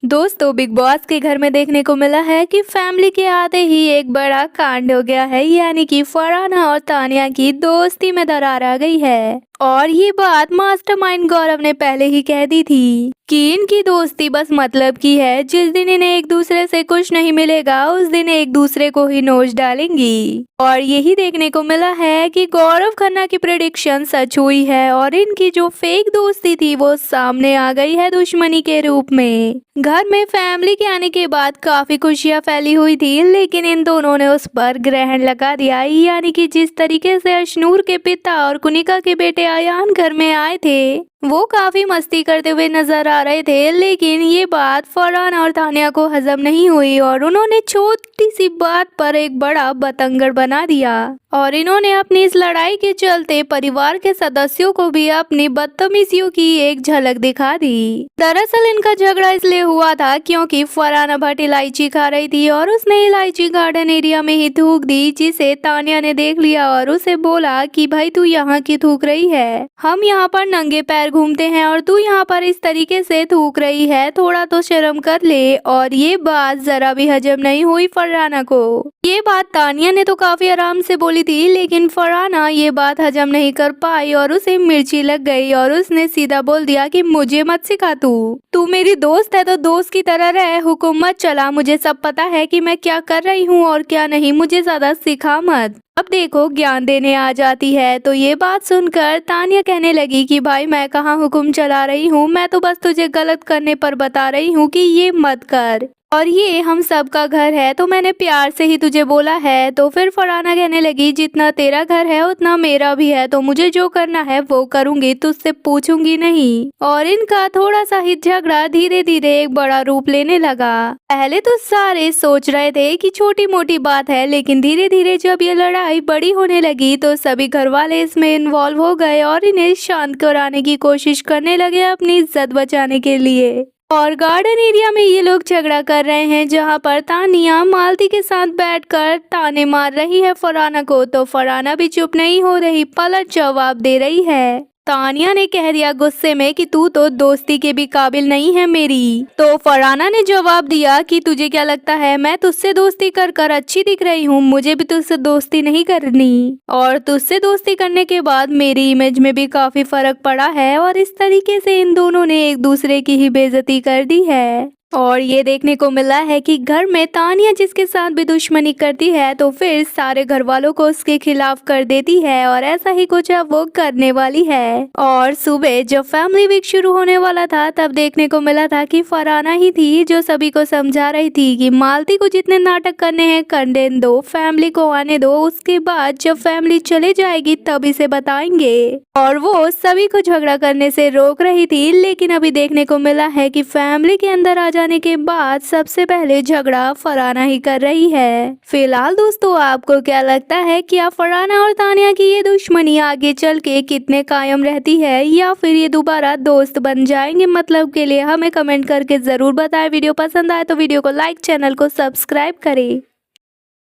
दोस्तों, big boss के घर में देखने को मिला है कि फैमिली के आते ही एक बड़ा कांड हो गया है। यानी कि फरहाना और तानिया की दोस्ती में दरार आ गई है। और ये बात मास्टरमाइंड गौरव ने पहले ही कह दी थी कि इनकी दोस्ती बस मतलब की है। जिस दिन इन्हें एक दूसरे से कुछ नहीं मिलेगा उस दिन एक दूसरे को ही नोच डालेंगी। और यही देखने को मिला है कि गौरव खन्ना की प्रेडिक्शन सच हुई है और इनकी जो फेक दोस्ती थी वो सामने आ गई है दुश्मनी के रूप में। घर में फैमिली के आने के बाद काफी खुशियां फैली हुई थी, लेकिन इन दोनों ने उस पर ग्रहण लगा दिया। यानी कि जिस तरीके से अशनूर के पिता और कुनिका के बेटे अयान घर में आए थे वो काफी मस्ती करते हुए नजर आ रहे थे, लेकिन ये बात फरहान और तानिया को हजम नहीं हुई और उन्होंने छोटी सी बात पर एक बड़ा बतंगड़ बना दिया। और इन्होंने अपनी इस लड़ाई के चलते परिवार के सदस्यों को भी अपनी बदतमीजियों की एक झलक दिखा दी। दरअसल इनका झगड़ा इसलिए हुआ था क्योंकि फरहाना भट्ट इलायची खा रही थी और उसने इलायची गार्डन एरिया में ही थूक दी, जिसे तानिया ने देख लिया और उसे बोला कि भाई तू यहाँ की थूक रही है, हम यहाँ पर नंगे पैर घूमते हैं और तू यहाँ पर इस तरीके से थूक रही है, थोड़ा तो शर्म कर ले। और ये बात जरा भी हजम नहीं हुई फरहाना को। ये बात तानिया ने तो काफी आराम से बोली थी, लेकिन फरहाना ये बात हजम नहीं कर पाई और उसे मिर्ची लग गई और उसने सीधा बोल दिया कि मुझे मत सिखा, तू मेरी दोस्त है तो दोस्त की तरह रह, हुक्म मत चला, मुझे सब पता है कि मैं क्या कर रही हूँ और क्या नहीं, मुझे ज्यादा सिखा मत। अब देखो ज्ञान देने आ जाती है। तो ये बात सुनकर तानिया कहने लगी कि भाई मैं कहाँ हुक्म चला रही हूँ, मैं तो बस तुझे गलत करने पर बता रही हूँ कि ये मत कर, और ये हम सब का घर है तो मैंने प्यार से ही तुझे बोला है। तो फिर फरहाना कहने लगी जितना तेरा घर है उतना मेरा भी है, तो मुझे जो करना है वो करूंगी, तुझसे पूछूंगी नहीं। और इनका थोड़ा सा ही झगड़ा धीरे धीरे एक बड़ा रूप लेने लगा। पहले तो सारे सोच रहे थे कि छोटी मोटी बात है, लेकिन धीरे धीरे जब ये लड़ाई बड़ी होने लगी तो सभी घर वाले इसमें इन्वॉल्व हो गए और इन्हें शांत कराने की कोशिश करने लगे अपनी इज्जत बचाने के लिए। और गार्डन एरिया में ये लोग झगड़ा कर रहे हैं, जहां पर तानिया मालती के साथ बैठकर ताने मार रही है फरहाना को, तो फरहाना भी चुप नहीं हो रही, पलट जवाब दे रही है। तानिया ने कह दिया गुस्से में कि तू तो दोस्ती के भी काबिल नहीं है मेरी। तो फरहाना ने जवाब दिया कि तुझे क्या लगता है मैं तुझसे दोस्ती कर कर अच्छी दिख रही हूँ, मुझे भी तुझसे दोस्ती नहीं करनी, और तुझसे दोस्ती करने के बाद मेरी इमेज में भी काफी फर्क पड़ा है। और इस तरीके से इन दोनों ने एक दूसरे की ही बेइज्जती कर दी है। और ये देखने को मिला है कि घर में तानिया जिसके साथ भी दुश्मनी करती है तो फिर सारे घर वालों को उसके खिलाफ कर देती है, और ऐसा ही कुछ अब वो करने वाली है। और सुबह जब फैमिली वीक शुरू होने वाला था तब देखने को मिला था कि फरहाना ही थी जो सभी को समझा रही थी कि मालती को जितने नाटक करने हैं करने दो, फैमिली को आने दो, उसके बाद जब फैमिली चले जाएगी तब इसे बताएंगे। और वो सभी को झगड़ा करने से रोक रही थी, लेकिन अभी देखने को मिला है कि फैमिली के अंदर आ जाने के बाद सबसे पहले झगड़ा फरहाना ही कर रही है। फिलहाल दोस्तों आपको क्या लगता है, क्या फरहाना और तानिया की ये दुश्मनी आगे चल के कितने कायम रहती है या फिर ये दोबारा दोस्त बन जाएंगे मतलब के लिए? हमें कमेंट करके जरूर बताएं। वीडियो पसंद आए तो वीडियो को लाइक, चैनल को सब्सक्राइब करें।